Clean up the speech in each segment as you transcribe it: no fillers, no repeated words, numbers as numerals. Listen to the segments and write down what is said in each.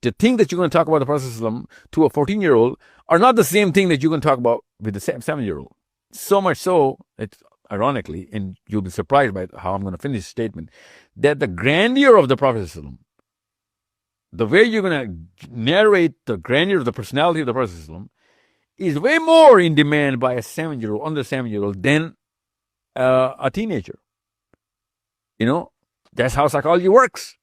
the thing that you're going to talk about the Prophet ﷺ to a 14-year-old are not the same thing that you're going to talk about with the 7-year-old. So much so, it's ironically, and you'll be surprised by how I'm going to finish this statement, that the grandeur of the Prophet ﷺ, the way you're going to narrate the grandeur of the personality of the Prophet ﷺ, is way more in demand by a 7-year-old, under 7-year-old, than a teenager. You know, that's how psychology works.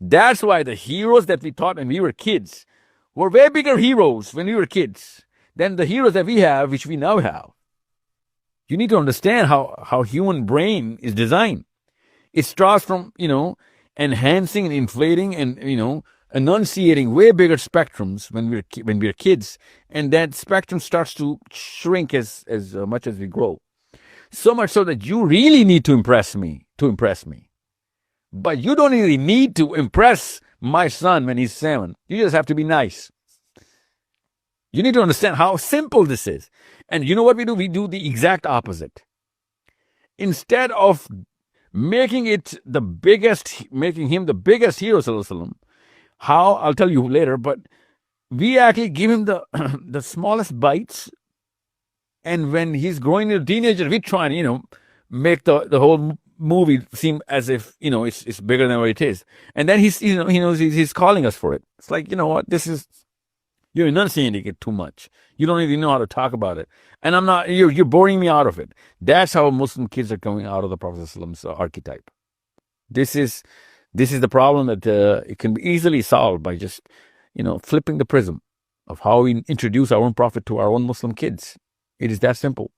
That's why the heroes that we taught when we were kids were way bigger heroes when we were kids than the heroes that we have, which we now have. You need to understand how human brain is designed. It starts from, enhancing and inflating and, enunciating way bigger spectrums when we're kids. And that spectrum starts to shrink as much as we grow. So much so that you really need to impress me. But you don't really need to impress my son when he's 7. You just have to be nice. You need to understand how simple this is. And you know what we do? We do the exact opposite. Instead of making him the biggest hero, sallallahu, how, I'll tell you later, but we actually give him the smallest bites. And when he's growing into a teenager, we try and, make the whole movie seem as if, it's bigger than what it is. And then he's calling us for it. It's like, you know what, you're enunciating it too much. You don't even know how to talk about it. And you're boring me out of it. That's how Muslim kids are coming out of the Prophet ﷺ's archetype. This is the problem that it can be easily solved by just, flipping the prism of how we introduce our own Prophet to our own Muslim kids. It is that simple.